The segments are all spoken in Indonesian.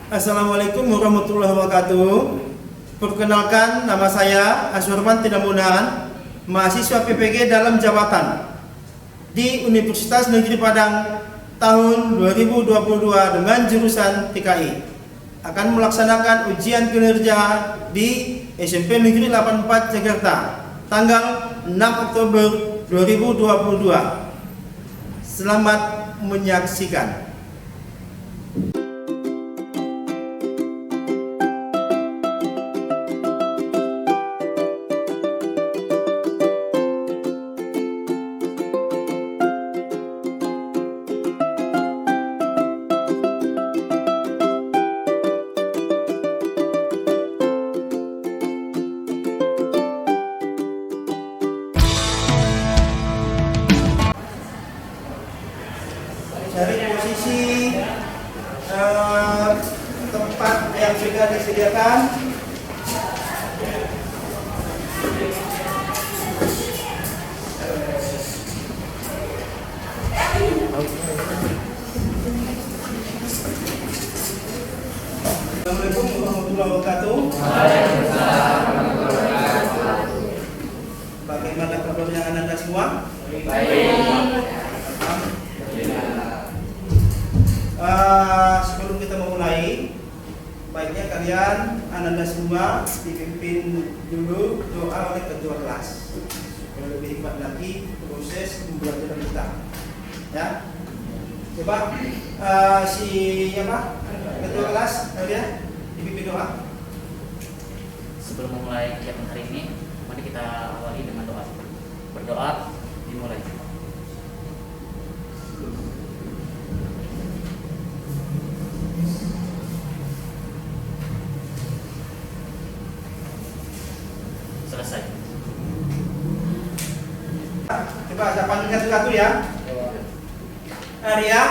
Assalamualaikum warahmatullahi wabarakatuh. Perkenalkan, nama saya Azwarman Tidamunan, mahasiswa PPG dalam jabatan di Universitas Negeri Padang tahun 2022 dengan jurusan TKI. Akan melaksanakan ujian kinerja di SMP Negeri 84 Jakarta tanggal 6 Oktober 2022. Selamat menyaksikan. Cari posisi tempat yang sudah disediakan. Assalamualaikum warahmatullahi wabarakatuh. Bagaimana kabarnya Anda semua? Sebelum kita memulai, baiknya kalian Anda semua dipimpin dulu doa oleh ketua kelas. Supaya lebih hikmat lagi proses pembelajaran kita. Ya, coba ketua kelas kalian dipimpin doa. Sebelum memulai kegiatan hari ini, mari kita awali dengan doa. Berdoa dimulai. Selesai. Coba saya panggil satu-satu ya. Arya.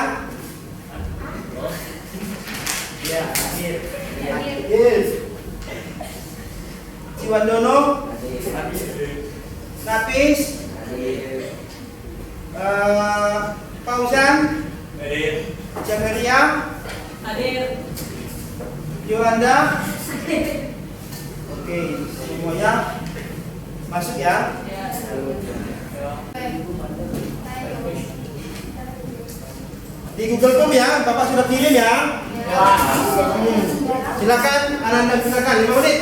Ya, Yes. Ciwandono. Nafis. Fauzan. Jamaria. Yolanda. Oke, semuanya masuk ya. Di Google Form ya, Bapak sudah kirim ya. Silakan, Anda gunakan 5 menit.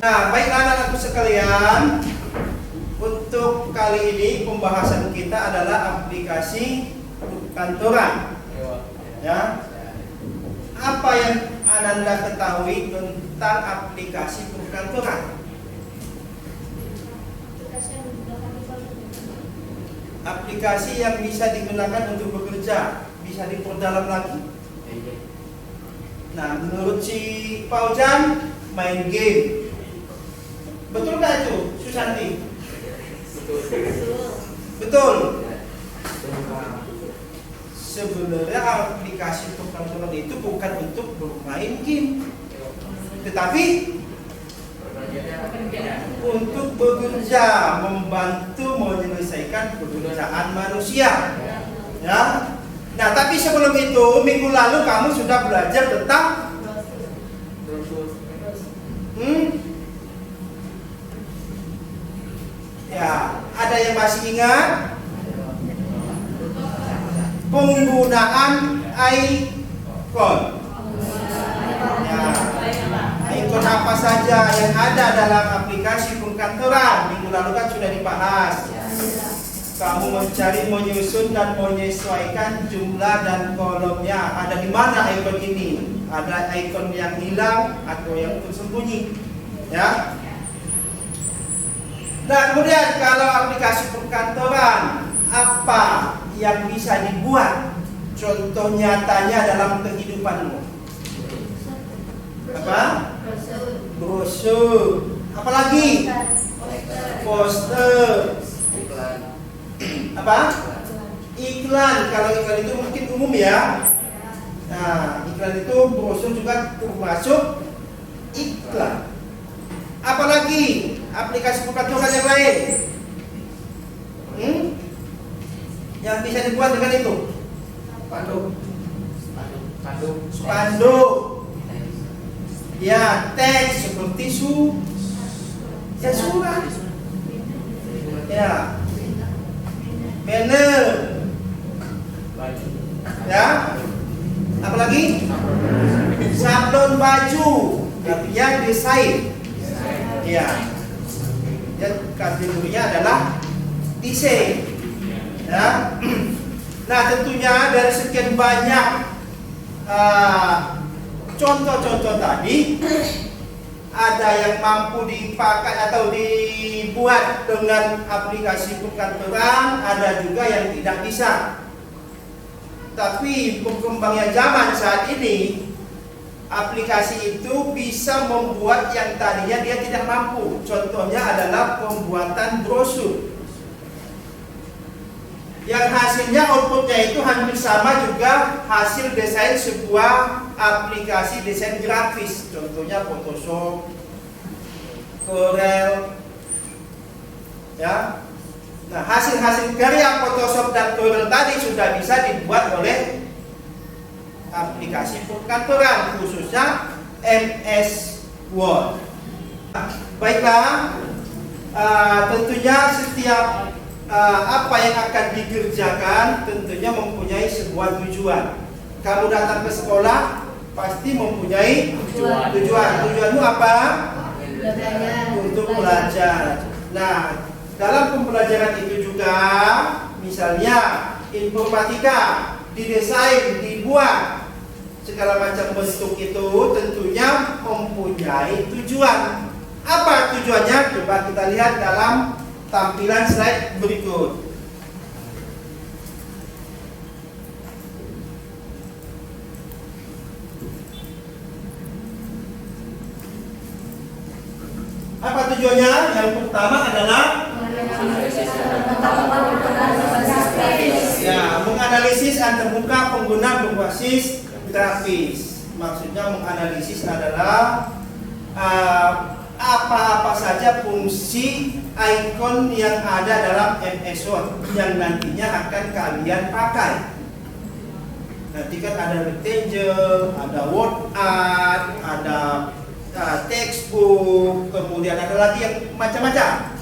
Nah, baiklah anak-anakku sekalian, untuk kali ini pembahasan kita adalah aplikasi kantoran. Ya, apa yang Anda ketahui tentang aplikasi perkantoran? Aplikasi yang bisa digunakan untuk bekerja, bisa diperdalam lagi. Nah, menurut si Fauzan, main game. Betul nggak itu, Susanti? Betul. Sebenarnya aplikasi perkantoran itu bukan untuk bermain game, tetapi untuk bekerja, membantu menyelesaikan pekerjaan manusia. Ya. Nah, tapi sebelum itu, minggu lalu kamu sudah belajar tentang ya, ada yang masih ingat? Penggunaan icon. Ya, icon apa saja yang ada dalam aplikasi perkantoran? Minggu lalu kan sudah dibahas. Kamu mencari, menyusun dan menyesuaikan jumlah dan kolomnya. Ada di mana icon ini? Ada icon yang hilang atau yang tersembunyi. Ya. Nah, kemudian kalau aplikasi perkantoran, apa yang bisa dibuat? Contoh nyatanya dalam kehidupanmu. Apa? Brosur. Apalagi? Poster. Apa? Iklan. Kalau iklan itu mungkin umum ya. Nah, iklan itu brosur juga termasuk iklan. Apalagi aplikasi perkantoran yang lain yang bisa dibuat dengan itu? Spanduk. Ya, teks seperti surat. Ya, banner. Ya, apalagi sablon baju, artinya desain. Ya, dan kategorinya adalah desain. Ya. Nah, tentunya dari sekian banyak contoh-contoh tadi, ada yang mampu dipakai atau dibuat dengan aplikasi perkantoran, ada juga yang tidak bisa. Tapi berkembangnya zaman saat ini, aplikasi itu bisa membuat yang tadinya dia tidak mampu. Contohnya adalah pembuatan brosur, yang hasilnya outputnya itu hampir sama juga hasil desain sebuah aplikasi desain grafis. Contohnya Photoshop, Corel, ya. Nah, hasil-hasil karya Photoshop dan Corel tadi sudah bisa dibuat oleh aplikasi perkantoran, khususnya MS Word. Baiklah, tentunya setiap apa yang akan dikerjakan tentunya mempunyai sebuah tujuan. Kamu datang ke sekolah pasti mempunyai tujuan. Tujuanmu apa? Untuk belajar. Nah, dalam pembelajaran itu juga, misalnya informatika, didesain, dibuat segala macam bentuk itu tentunya mempunyai tujuan. Apa tujuannya? Coba kita lihat dalam tampilan slide berikut. Apa tujuannya? Yang pertama adalah menganalisis antarmuka pengguna berbasis grafis. Maksudnya menganalisis adalah apa-apa saja fungsi icon yang ada dalam MS Word yang nantinya akan kalian pakai. Nanti kan ada rectangle, ada word art, ada textbook, kemudian ada lagi yang macam-macam.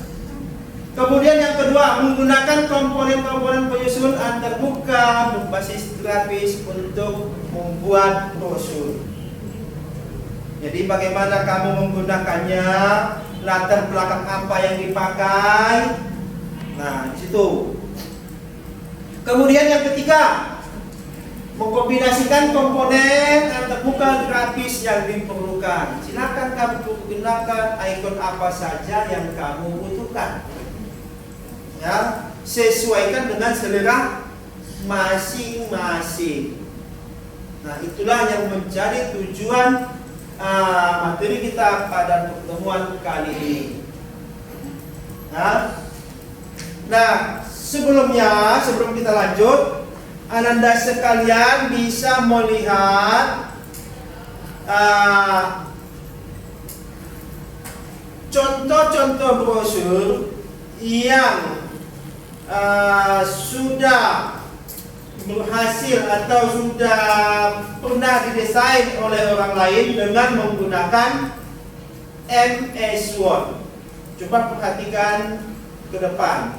Kemudian yang kedua, menggunakan komponen-komponen penyusun antarmuka berbasis grafis untuk membuat brosur. Jadi bagaimana kamu menggunakannya, latar belakang apa yang dipakai. Nah, di situ. Kemudian yang ketiga, mengkombinasikan komponen antarmuka grafis yang diperlukan. Silakan kamu gunakan icon apa saja yang kamu butuhkan. Ya, sesuaikan dengan selera masing-masing. Nah, itulah yang menjadi tujuan materi kita pada pertemuan kali ini. Nah, sebelum kita lanjut, Ananda sekalian bisa melihat contoh-contoh brosur yang sudah berhasil atau sudah pernah didesain oleh orang lain dengan menggunakan MS Word. Coba perhatikan ke depan.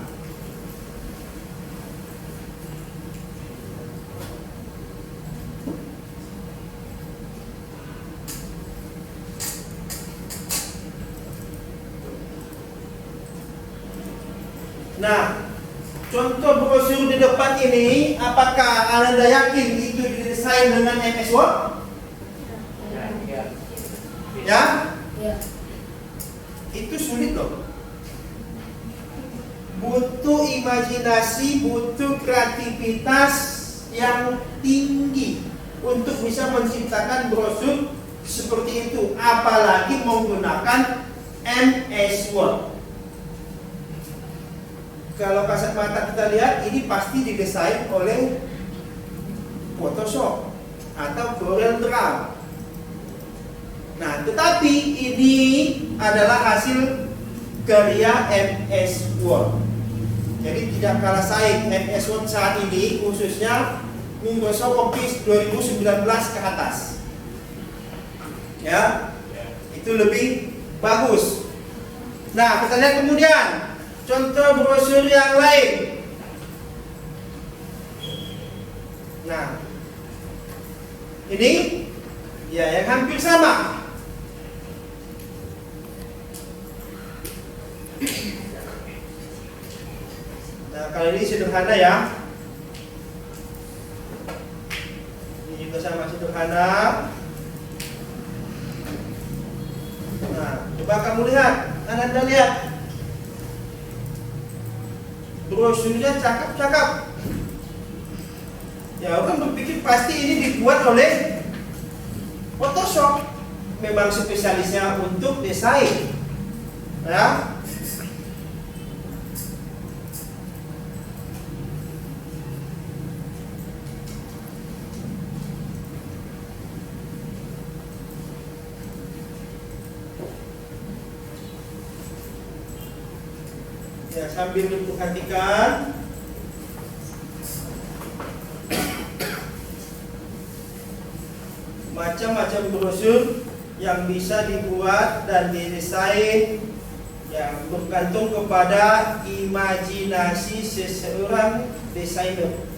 Nah, contoh brosur di depan ini, apakah Anda yakin itu didesain dengan MS Word? Ya? Itu sulit loh. Butuh imajinasi, butuh kreativitas yang tinggi untuk bisa menciptakan brosur seperti itu, apalagi menggunakan MS Word. Kalau kasat mata kita lihat, ini pasti didesain oleh Photoshop. atau Corel Draw. Nah, tetapi ini adalah hasil karya MS Word. Jadi tidak kalah saing MS Word saat ini, khususnya Microsoft Office 2019 ke atas. Ya, itu lebih bagus. Nah, kita lihat kemudian contoh brosur yang lain. Nah, ini ya yang hampir sama. Nah, kali ini sederhana ya. Ini juga sama sederhana. Nah, coba kamu lihat, Anda lihat. Brosurnya cakep-cakep. Ya, orang berpikir pasti ini dibuat oleh Photoshop. Memang spesialisnya untuk desain. Ya. Ya, sambil diperhatikan. Macam-macam brosur yang bisa dibuat dan didesain yang bergantung kepada imajinasi seseorang desainer.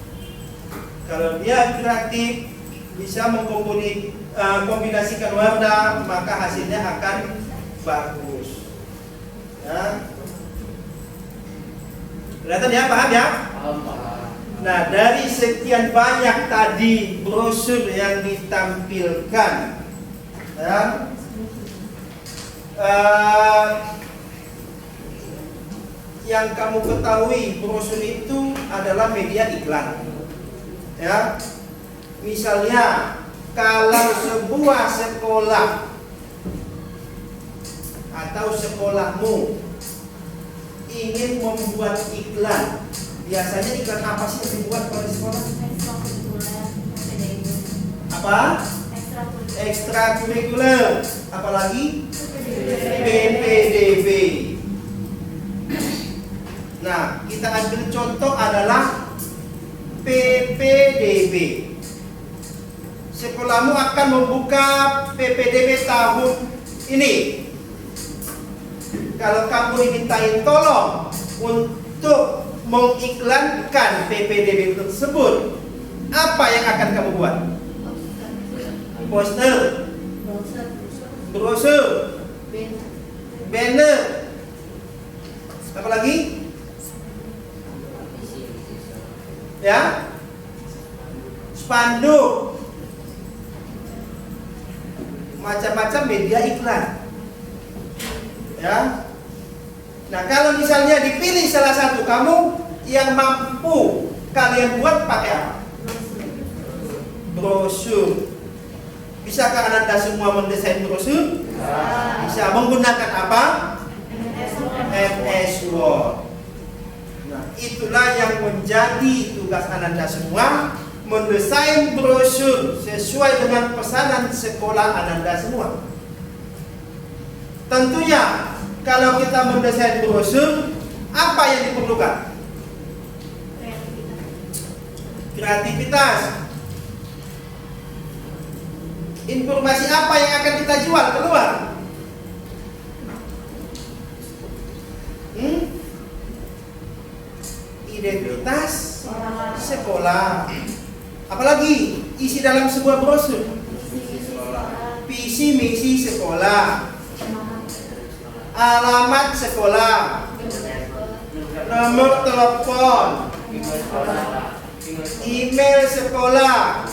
Kalau dia kreatif, bisa mengkombinasikan warna, maka hasilnya akan bagus. Ya. Kelihatan ya, paham ya? Nah, dari sekian banyak tadi brosur yang ditampilkan, ya, yang kamu ketahui brosur itu adalah media iklan. Ya, misalnya kalau sebuah sekolah atau sekolahmu ingin membuat iklan, biasanya iklan apa sih yang dibuat pada sekolah? Apa? Ekstrakurikuler. Apalagi? PPDB. Nah, kita ambil contoh adalah PPDB. Sekolahmu akan membuka PPDB tahun ini. Kalau kamu dimintain tolong untuk mengiklankan PPDB tersebut, apa yang akan kamu buat? Poster, brosur, banner, apa lagi? Ya, spanduk, macam-macam media iklan. Ya. Nah, kalau misalnya dipilih salah satu, kamu yang mampu kalian buat pakai apa? Brosur. Bisakah Anda semua mendesain brosur? Bisa. Menggunakan apa? MS Word. Nah, itulah yang menjadi tugas Anda semua, mendesain brosur sesuai dengan pesanan sekolah Anda semua. Tentunya kalau kita mendesain brosur, apa yang diperlukan? Kreativitas. Informasi apa yang akan kita jual keluar? Identitas sekolah. Apalagi isi dalam sebuah brosur? Visi misi sekolah, alamat sekolah, nomor telepon, email sekolah,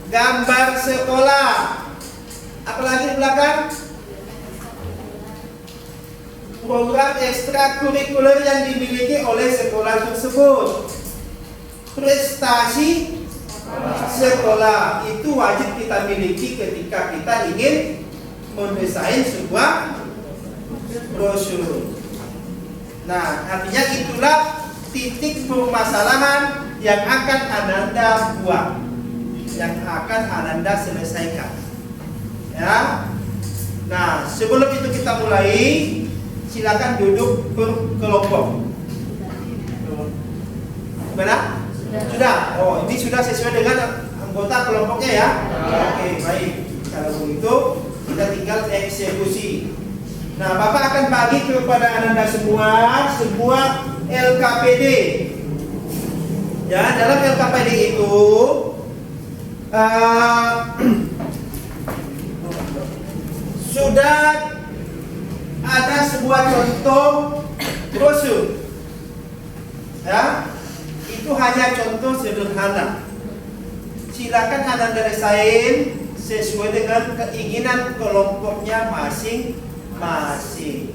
gambar sekolah, apalagi di belakang? Program ekstrakurikuler yang dimiliki oleh sekolah tersebut. Prestasi sekolah itu wajib kita miliki ketika kita ingin mendesain sebuah brosur. Nah, artinya itulah titik permasalahan yang akan Anda buat. yang akan Ananda selesaikan. Ya. Nah, sebelum itu kita mulai, silakan duduk berkelompok. Gimana? Sudah. Oh, ini sudah sesuai dengan anggota kelompoknya ya. Oke, baik. Kalau begitu, kita tinggal eksekusi. Nah, Bapak akan bagi kepada Ananda semua sebuah LKPD. Ya, dalam LKPD itu sudah ada sebuah contoh brosur. Ya, itu hanya contoh sederhana. Silakan Ananda desain sesuai dengan keinginan kelompoknya masing-masing.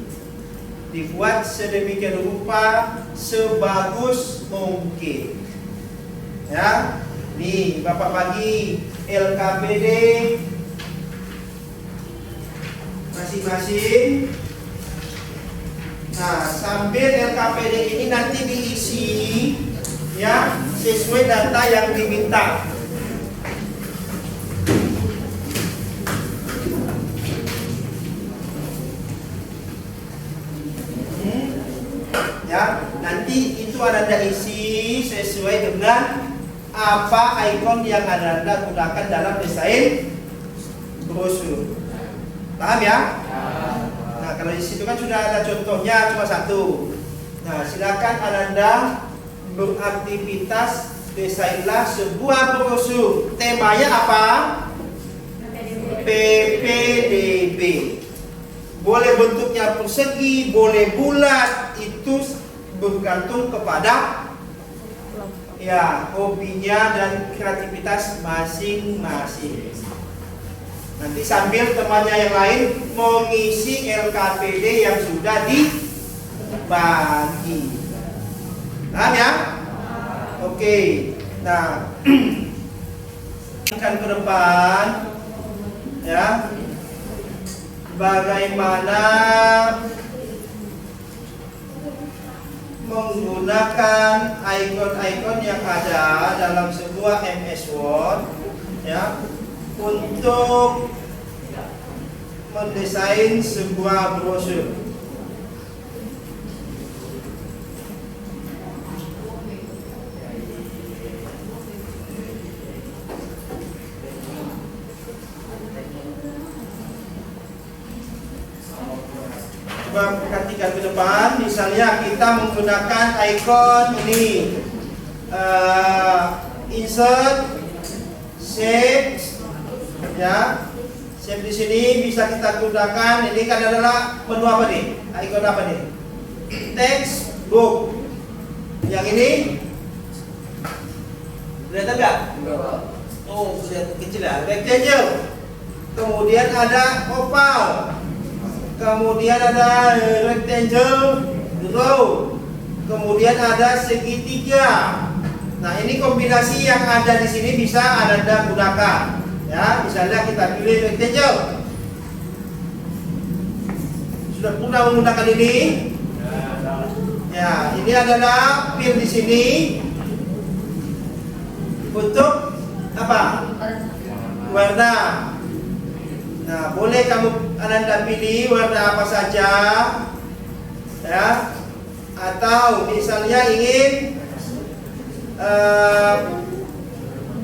Dibuat sedemikian rupa sebagus mungkin. Ya, nih Bapak bagi LKPD masing-masing. Nah, sambil LKPD ini nanti diisi ya sesuai data yang diminta. Ya, nanti itu Ananda isi sesuai dengan apa ikon yang Ananda gunakan dalam desain brosur. Paham ya? Nah, kalau di situ kan sudah ada contohnya cuma satu. Nah, silakan Ananda beraktivitas, desainlah sebuah brosur. Temanya apa? PPDB. Boleh bentuknya persegi, boleh bulat, itu bergantung kepada ya hobinya dan kreativitas masing-masing. Nanti sambil temannya yang lain mengisi LKPD yang sudah dibagi. Paham ya? Oke. Nah, akan ke depan ya. Bagaimana menggunakan ikon-ikon yang ada dalam sebuah MS Word ya untuk mendesain sebuah brosur. Perhatikan ke depan, misalnya kita menggunakan ikon ini, insert, shape, ya, shape di sini bisa kita gunakan. Ini kan adalah menu apa nih? Ikon apa nih? Text book. Yang ini, lihat nggak? Oh, sudah kecil ya. Rectangle. Kemudian ada oval. Kemudian ada rectangle, row. Kemudian ada segitiga. Nah, ini kombinasi yang ada di sini bisa Anda gunakan. Ya, misalnya kita pilih rectangle. Sudah pernah menggunakan ini? Ya, ini adalah pin di sini untuk apa? Warna. Nah, boleh kamu Ananda pilih warna apa saja, ya, atau misalnya ingin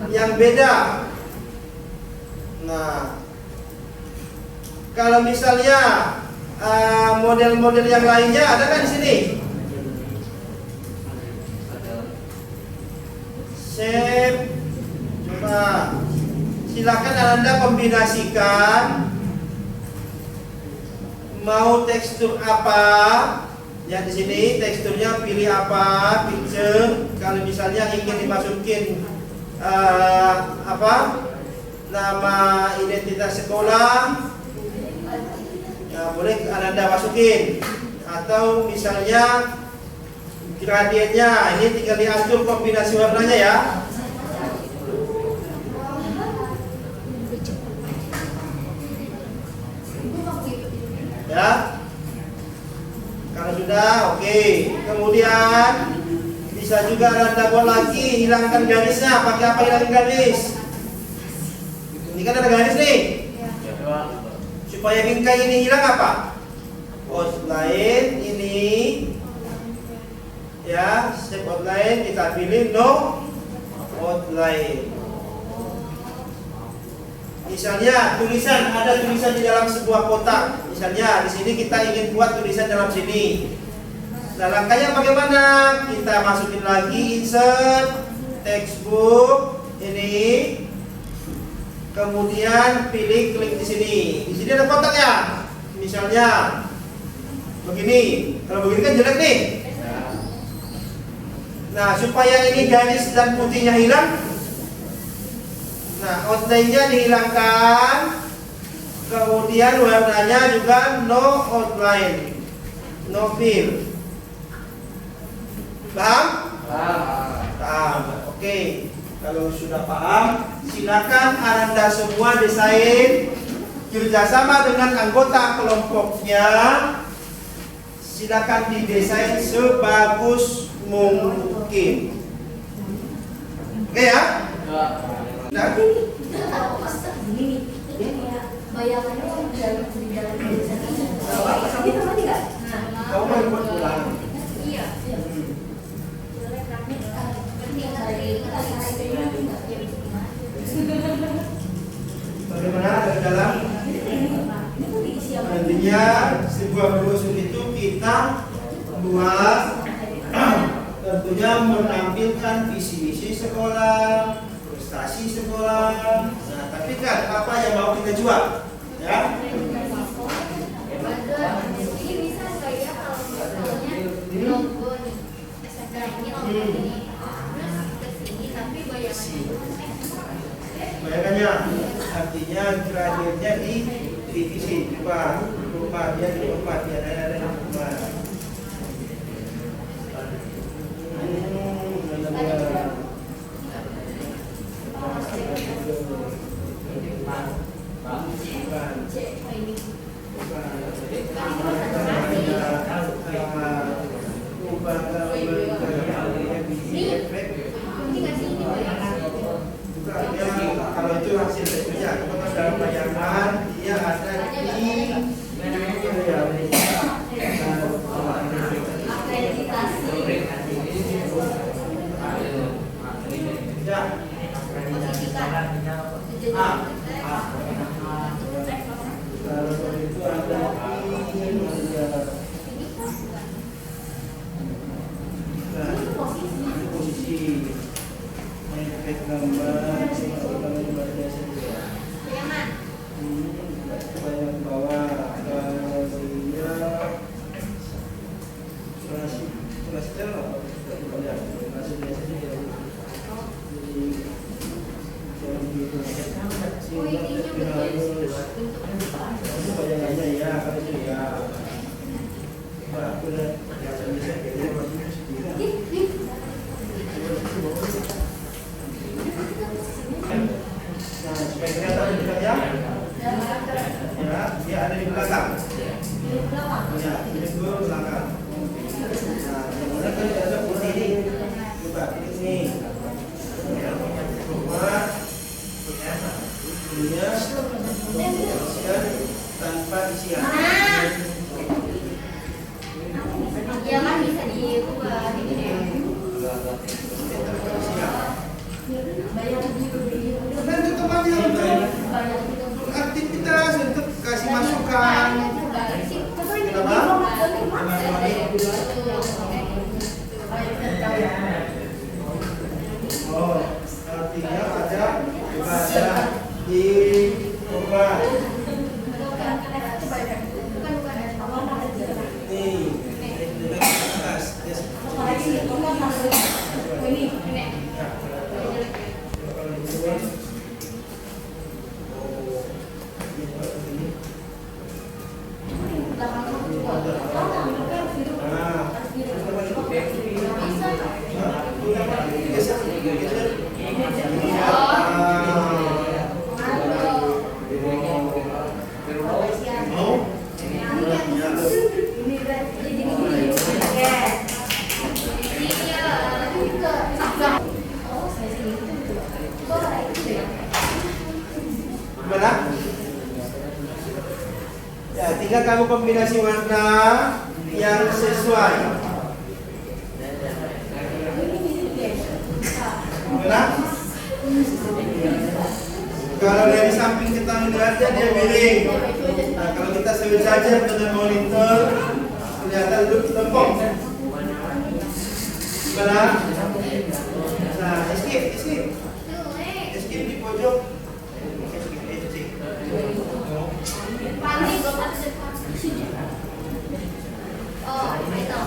yang beda. Nah, kalau misalnya model-model yang lainnya ada kan di sini? Shape, coba. Silakan Anda kombinasikan mau tekstur apa. Ya, di sini teksturnya pilih apa, picture. Kalau misalnya ingin dimasukin apa nama identitas sekolah, ya, boleh Anda masukin. Atau misalnya gradiennya, ini tinggal diatur kombinasi warnanya ya. Ya, kalau sudah oke. Kemudian bisa juga Anda buat lagi, hilangkan garisnya. Pakai apa hilangkan garis? Ini kan ada garis nih. Ya, Pak. Supaya bingkai ini hilang apa? Outline ini, ya, step outline kita pilih no outline. Misalnya tulisan, ada tulisan di dalam sebuah kotak. Misalnya di sini kita ingin buat tulisan dalam sini. Nah, langkahnya bagaimana? Kita masukin lagi insert textbook ini, kemudian pilih klik di sini. Di sini ada kotak ya. Misalnya begini. Kalau begini kan jelek nih. Nah, supaya ini garis dan putihnya hilang, nah outline-nya dihilangkan, kemudian warnanya juga no outline, no fill. Paham? Paham. Oke. Kalau sudah paham, silakan Anda semua desain kerjasama dengan anggota kelompoknya. Silakan didesain sebagus mungkin. Oke ya? Nah, bayangannya kan di dalam tulisan ini. Tapi sama tidak? kamu mau buat ulang. Iya. Bagaimana dari dalam? Nantinya sebuah brosur itu kita buat tentunya menampilkan visi misi sekolah, prestasi sekolah. Nah, tapi kan apa yang mau kita jual, ya? Ini bisa kayak kalau misalnya logo nih, SMK ini logo ini, terus kesini tapi Bayangannya artinya gradernya di divisi lupa dia ada lupa. Kalau itu hasil kerja, kalau dalam bayangan dia ada di dia ada di belakang. Ya, ini dulu belakang. Nah, kemudian kan ada putih ini. Coba ini. Tanpa isian. ya kan bisa diubah gitu ya. Dan tetap aja untuk aktivitas, untuk kasih masukan. Oh, artinya ada di coba. Ya, tinggal kamu kombinasi warna yang sesuai. Benar? Kalau dari samping kita melihat dia miring. Nah, kalau kita sejajar dengan monitor, kelihatan lempok. Gimana? Nah, escape di pojok. Paling gue pasti oh itu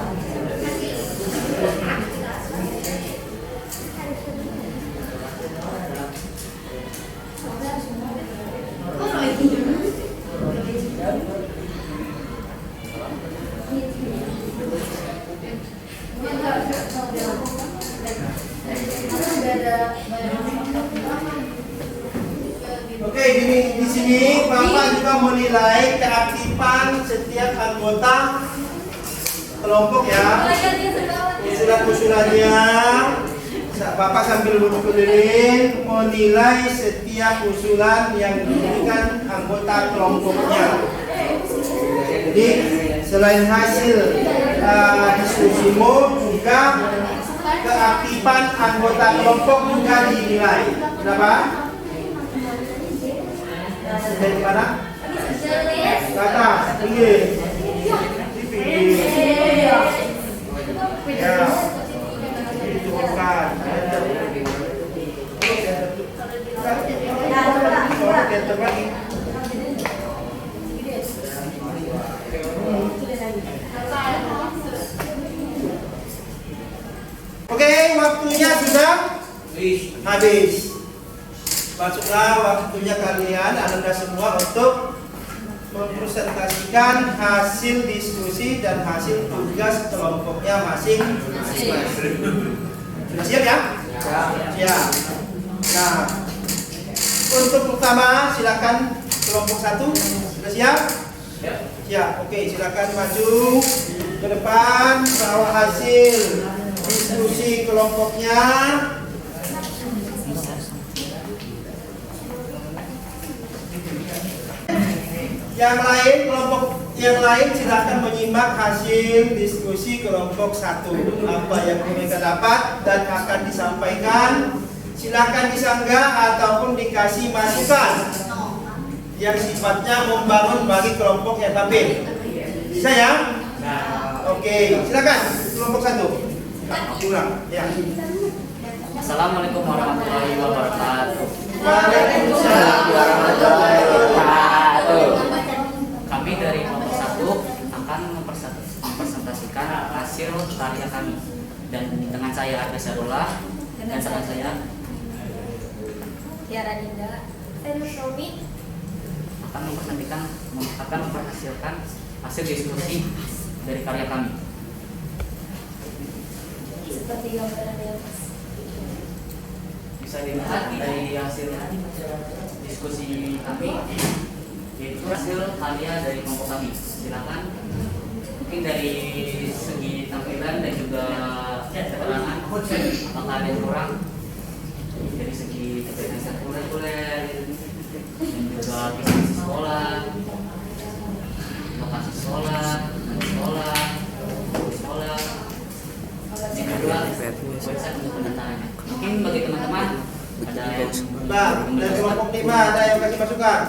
Oke, di sini Bapak juga menilai keaktifan setiap anggota kelompok ya. Usulan-usulannya Bapak sambil duduk keliling menilai setiap usulan yang diberikan anggota kelompoknya. Jadi selain hasil diskusimu juga keaktifan anggota kelompok juga dinilai. Kenapa? Dari mana? Ke atas, pinggir. Di pinggir. Ya. Diturunkan. Oke, waktunya sudah habis. Masuklah waktunya kalian, Anda semua untuk mempresentasikan hasil diskusi dan hasil tugas kelompoknya masing-masing. Sudah siap ya? Siap. Nah, untuk pertama silakan kelompok 1. Sudah siap? Siap. Oke, silakan maju ke depan bawa hasil diskusi kelompoknya. Kelompok yang lain silakan menyimak hasil diskusi kelompok 1. Apa yang mereka dapat dan akan disampaikan, silakan disanggah ataupun dikasih masukan yang sifatnya membangun bagi kelompok yang tampil. Bisa ya? Oke, silakan kelompok 1. Ulang, ya. Assalamualaikum warahmatullahi wabarakatuh. Waalaikumsalam warahmatullahi wabarakatuh. Kami dari kelompok 1 akan mempresentasikan hasil karya kami. Dan dengan saya Arga Sarullah dan teman saya Tiara Dinda, Romi akan memperhasilkan hasil diskusi dari karya kami. seperti gambaran di atas. Bisa dilihat dari hasil diskusi kami, yaitu hasil karya dari kelompok kami. Silakan mungkin dari segi tampilan dan juga keterangan apakah ada yang kurang dari segi kegiatan kurikuler dan juga visi sekolah, lokasi sekolah, sekolah, dan juga website untuk pendatangannya. Mungkin bagi teman-teman ada yang Nah, dari kelompok 5 ada yang kasih masukan?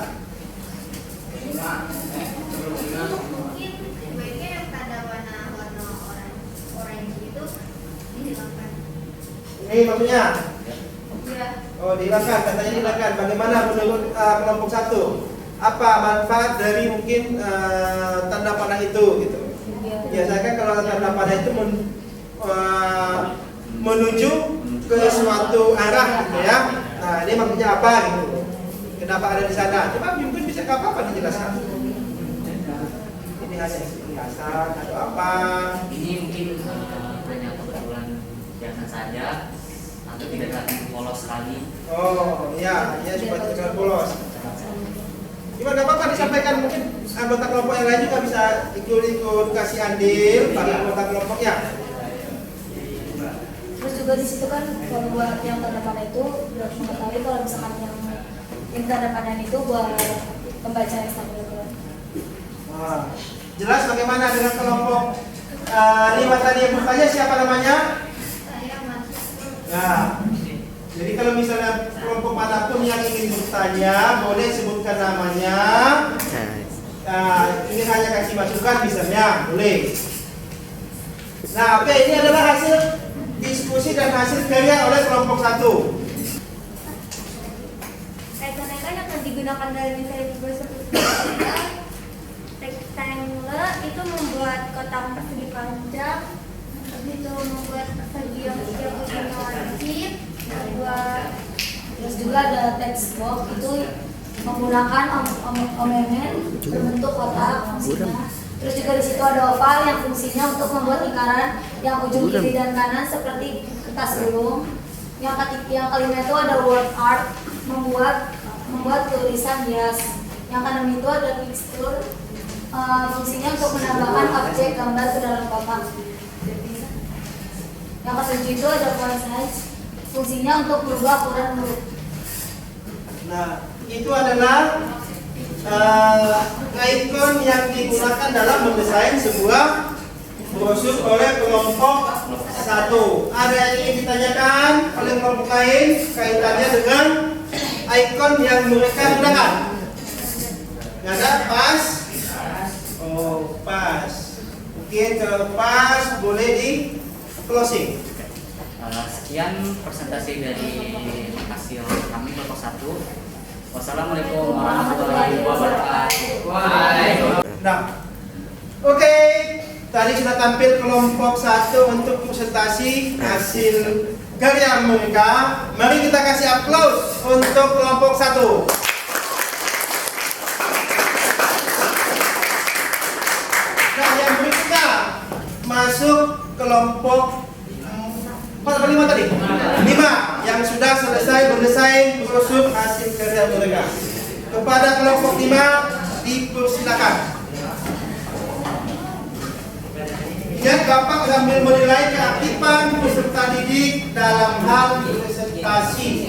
Mungkin sebaiknya yang tanda warna orange itu dihilangkan. Ini maksudnya? Ya. Oh, dihilangkan, katanya dihilangkan. Bagaimana menurut kelompok 1? Apa manfaat dari mungkin tanda panah itu gitu? Biasanya kalau tanda panah itu menuju ke suatu arah gitu ya. Nah, ini maksudnya apa gitu? Kenapa ada di sana? Coba mungkin bisa apa dijelaskan? Ini hanya hiasan atau apa? ini mungkin hanya kebetulan biasa saja atau tidak terlalu polos sekali. Oh, iya, supaya tidak polos. Gimana, nggak apa-apa disampaikan, mungkin anggota kelompok yang lain juga bisa ikut kasih andil pada anggota kelompoknya. Terus juga di situ kan kalau buat yang tanda panah itu buat mengetahui kalau misalkan yang tanda panah itu buat pembaca yang stabil. Jelas bagaimana dengan kelompok 5 tadi yang bertanya siapa namanya? Saya masuk. Nah, jadi kalau misalnya kelompok manapun yang ingin bertanya, boleh sebutkan namanya. Ingin hanya kasih masukan misalnya, boleh. Nah, oke, ini adalah hasil diskusi dan hasil karya oleh kelompok 1. Rekan-rekan yang akan digunakan dalam misalnya rectangle itu membuat kotak persegi panjang, habis itu membuat persegi yang setiap ujungnya wajib, membuat Terus juga ada text box itu menggunakan omemen berbentuk kotak fungsinya. Terus juga di situ ada oval yang fungsinya untuk membuat lingkaran yang ujung kiri dan kanan seperti kertas gulung. Yang kelima itu ada word art, membuat tulisan hias. Yang keenam itu ada tekstur, fungsinya untuk menambahkan objek gambar ke dalam kotak. Yang ketujuh itu ada font size, fungsinya untuk merubah ukuran huruf. Nah, itu adalah ikon yang digunakan dalam mendesain sebuah brosur oleh kelompok 1. Ada yang ingin ditanyakan oleh kelompok lain kaitannya dengan ikon yang mereka gunakan? Nggak ada? Pas? Oh, pas. Mungkin kalau pas boleh di closing. Sekian presentasi dari hasil kami kelompok 1. Wassalamualaikum warahmatullahi wabarakatuh. Nah, oke. Tadi sudah tampil kelompok 1 untuk presentasi hasil karya mereka. Mari kita kasih aplaus untuk kelompok 1. Nah, yang berikutnya masuk kelompok 4 atau 5 tadi? 5 yang sudah selesai mendesain brosur hasil karya mereka. Kepada kelompok 5 dipersilakan. Ingat, Bapak sambil menilai keaktifan peserta didik dalam hal presentasi.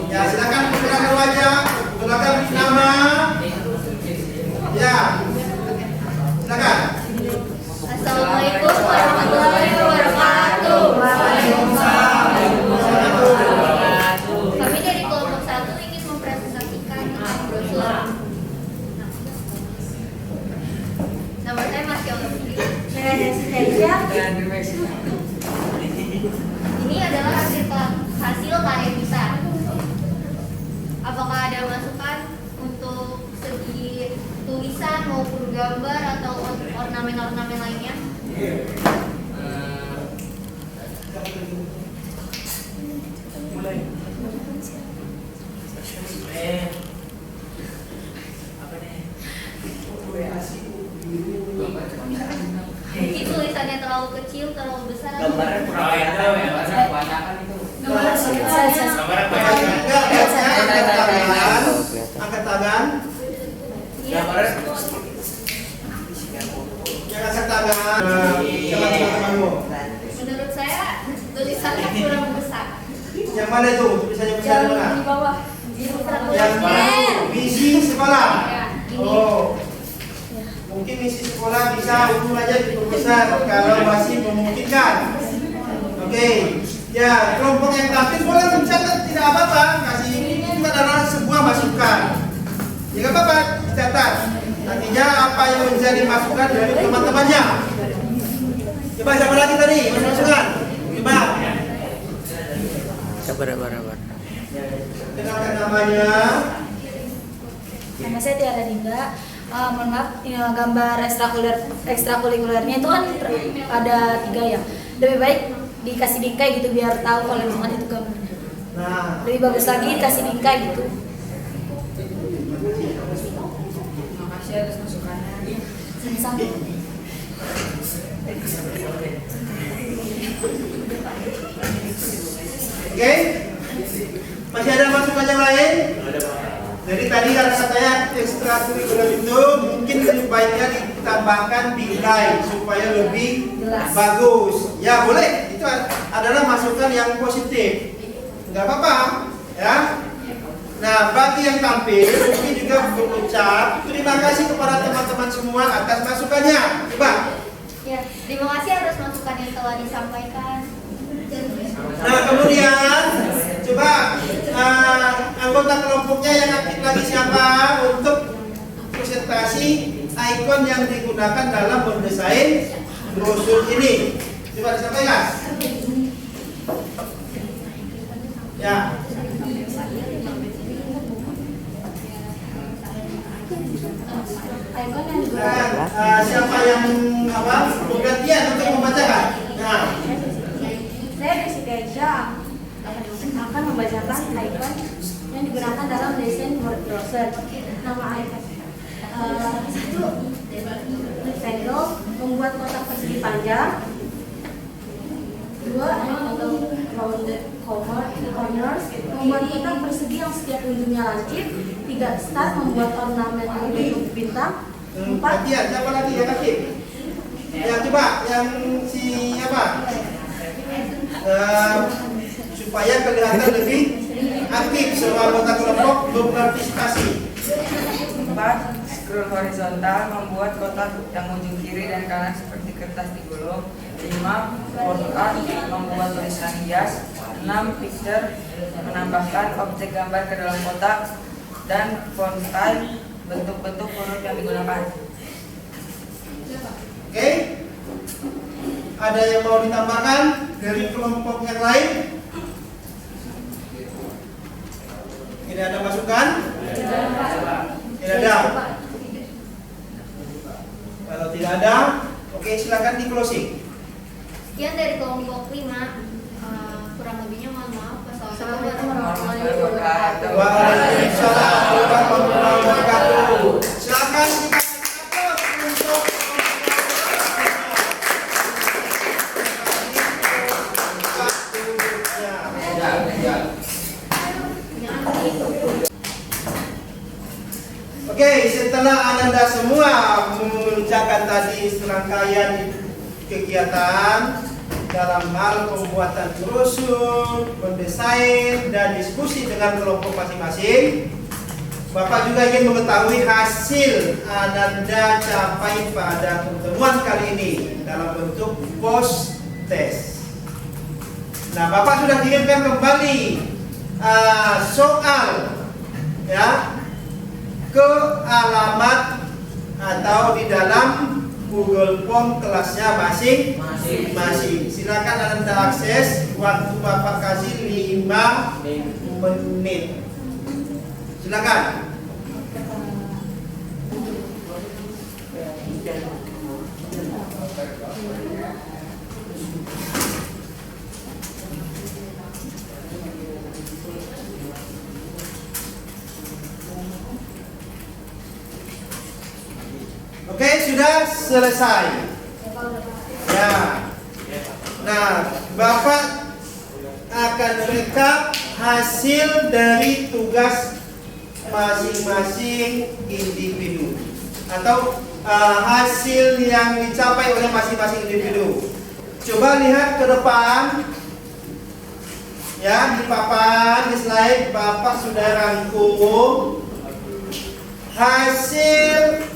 Ya, silakan perkenalkan wajah, perkenalkan nama. Ya, silakan. Assalamualaikum warahmatullahi wabarakatuh. Kami dari kelompok 1 ingin mempresentasikan brosur. Nama saya Mas Yogi. Ini adalah hasil karya kita. Apakah ada masukan untuk segi tulisan maupun gambar atau ornamen-ornamen lainnya? Mungkin tulisannya terlalu kecil, terlalu besar. Gambarnya kurang kelihatan ya, karena kebanyakan itu. Angkat tangan. Iya. Yang angkat tangan. Coba teman-temanmu. Menurut saya tulisannya kurang besar. Yang mana itu? Tulisannya besar di mana? Di bawah. Yang misi sekolah. Ya, ini. Oh, mungkin misi sekolah bisa ukur aja diperbesar kalau masih memungkinkan. Oke, ya kelompok yang tampil boleh mencatat, tidak apa-apa. Kasih ini juga adalah sebuah masukan. Ya nggak apa-apa, catat. Nantinya apa yang menjadi masukan dari teman-temannya. Coba siapa lagi tadi masukan? Coba. Sabar. Dengarkan namanya. Nama saya Tiara Dinda. Mohon maaf, gambar ekstrakurikulernya itu kan ada 3 ya. Lebih baik dikasih bingkai gitu biar tahu kalau misalkan itu gambarnya. Nah, Lebih bagus lagi dikasih bingkai gitu. Makasih atas masukannya. Sama-sama. oke. Masih ada masukan yang lain? Jadi tadi katanya ekstrakurikuler itu mungkin lebih baiknya ditambahkan bingkai supaya lebih Jelas. bagus. Ya boleh, itu adalah masukan yang positif. Nggak apa-apa, ya. Nah, bagi yang tampil mungkin juga juga mengucap terima kasih kepada teman-teman semua atas masukannya. Coba. Ya, terima kasih atas masukan yang telah disampaikan. Nah, kemudian coba anggota kelompoknya yang aktif lagi siapa untuk presentasi ikon yang digunakan dalam mendesain brosur ini. Coba disampaikan. Ya. Siapa yang bergantian untuk membacakan? Nah, Saya Desi Teja akan membacakan ikon yang digunakan dalam desain brosur. Nama ikon satu, rectangle, membuat kotak persegi panjang. Dua, rounded corners, membuat kotak persegi yang setiap ujungnya lancip. Tiga, star, membuat ornamen berbentuk bintang. Empat, gantian. Siapa lagi yang aktif? Ya, coba yang si apa? Supaya kelihatan lebih aktif semua anggota kelompok berpartisipasi. 4. Scroll horizontal, membuat kotak yang ujung kiri dan kanan seperti kertas digulung. 5. Word art, membuat tulisan hias. 6. Picture, menambahkan objek gambar ke dalam kotak. Dan font style, bentuk-bentuk huruf yang digunakan. Oke? Ada yang mau ditambahkan dari kelompok yang lain? Tidak ada masukan? Tidak ada. Kalau tidak ada, oke, silakan di closing. Sekian dari kelompok 5. Kurang lebihnya mohon maaf. Wassalamualaikum warahmatullahi wabarakatuh. Waalaikumsalam warahmatullahi wabarakatuh. Silakan untuk Oke, setelah Anda semua mengerjakan tadi serangkaian kegiatan dalam hal pembuatan brosur, mendesain, dan diskusi dengan kelompok masing-masing, Bapak juga ingin mengetahui hasil Anda capai pada pertemuan kali ini dalam bentuk post test. Nah, Bapak sudah kirimkan kembali soal ya ke alamat atau di dalam Google Form kelasnya masing-masing. Silakan Anda akses, waktu Bapak kasih 5 menit. Silakan. Oke, sudah selesai. Ya. Nah, Bapak akan rekap hasil dari tugas masing-masing individu atau hasil yang dicapai oleh masing-masing individu. Coba lihat ke depan. Ya, di papan, di slide Bapak sudah rangkum hasil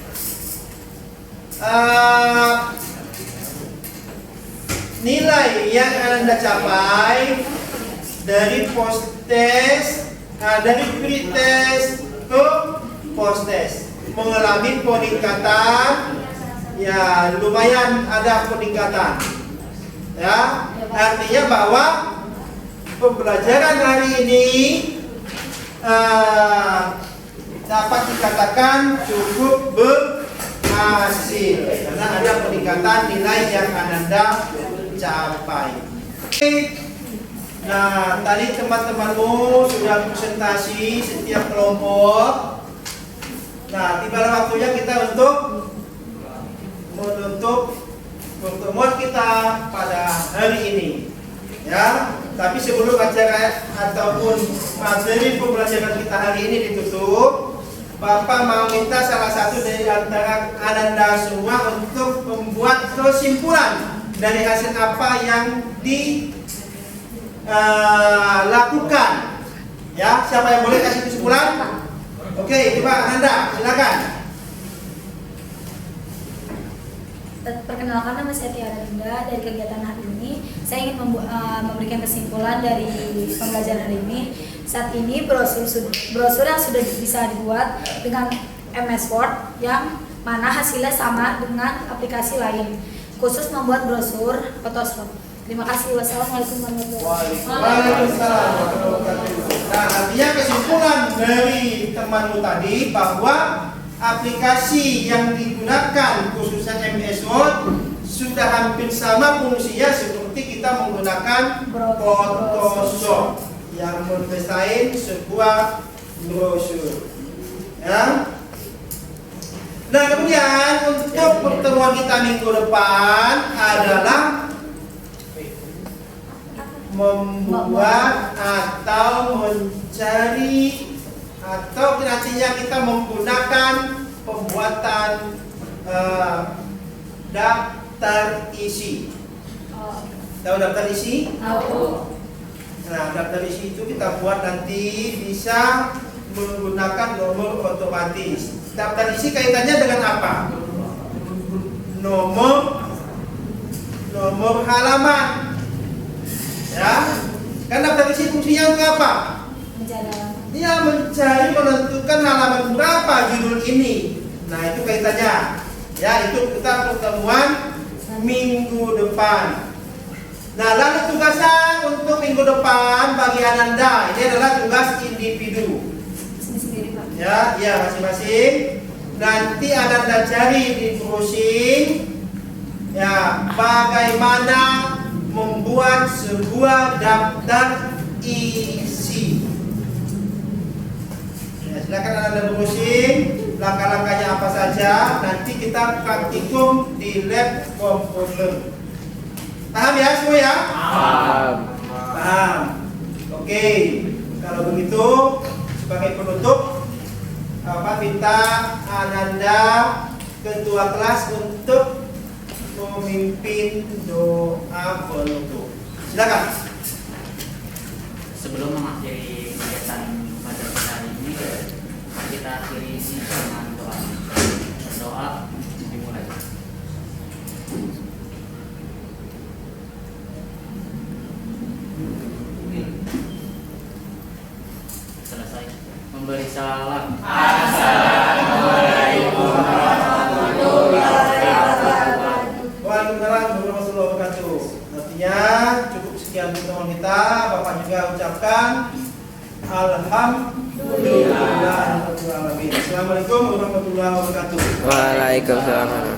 nilai yang Anda capai dari post test, dari pre-test ke post test, mengalami peningkatan. Ya, lumayan ada peningkatan. Ya, artinya bahwa pembelajaran hari ini dapat dikatakan cukup berhasil karena ada peningkatan nilai yang Anda capai. Nah, tadi teman-temanmu sudah presentasi setiap kelompok. Nah, tibalah waktunya kita untuk menutup pertemuan kita pada hari ini. Ya, tapi sebelum acara ataupun materi pembelajaran kita hari ini ditutup, Bapak mau minta salah satu dari antara Anda semua untuk membuat kesimpulan dari hasil apa yang dilakukan. Ya, siapa yang boleh kasih kesimpulan? Oke, coba Ananda, silakan. Perkenalkan, nama saya Tiara Dinda. Dari kegiatan hari ini saya ingin memberikan kesimpulan dari pembelajaran hari ini. Saat ini brosur yang sudah bisa dibuat dengan MS Word yang mana hasilnya sama dengan aplikasi lain, khusus membuat brosur Photoshop. Terima kasih. Wassalamualaikum warahmatullahi wabarakatuh. Waalaikumsalam warahmatullahi wabarakatuh. Nah, artinya kesimpulan dari temanmu tadi bahwa aplikasi yang digunakan khususnya MS Word sudah hampir sama fungsinya seperti kita menggunakan Photoshop yang mendesain sebuah brosur. Ya. Nah, kemudian untuk pertemuan kita minggu depan adalah membuat atau mencari atau nantinya kita menggunakan pembuatan daftar isi. Tahu daftar isi? Tahu. Nah, daftar isi itu kita buat nanti bisa menggunakan nomor otomatis. Daftar isi kaitannya dengan apa? Nomor halaman. Ya, kan daftar isi fungsinya untuk apa? Dia mencari menentukan halaman berapa judul ini. Nah, itu kaitannya. Ya, itu kita pertemuan minggu depan. Nah, lalu tugasnya untuk minggu depan bagi Ananda ini adalah tugas individu. Ya, masing-masing. Nanti Ananda cari di browsing. Ya, bagaimana membuat sebuah daftar isi. Ya, silakan Anda browsing langkah-langkahnya apa saja. Nanti kita praktikum di lab komputer. Paham ya semua ya? Paham. Oke. Kalau begitu sebagai penutup minta Ananda ketua kelas untuk memimpin doa penutup. Silakan. Sebelum mengakhiri kegiatan pada hari ini, mari kita akhiri dengan doa. Doa dimulai. Selesai. Memberi salam. Assalamualaikum warahmatullahi wabarakatuh. Waalaikumsalam warahmatullahi wabarakatuh. Artinya cukup sekian pertemuan kita. Bapak juga ucapkan alhamdulillah. Assalamualaikum warahmatullahi wabarakatuh. Waalaikumsalam.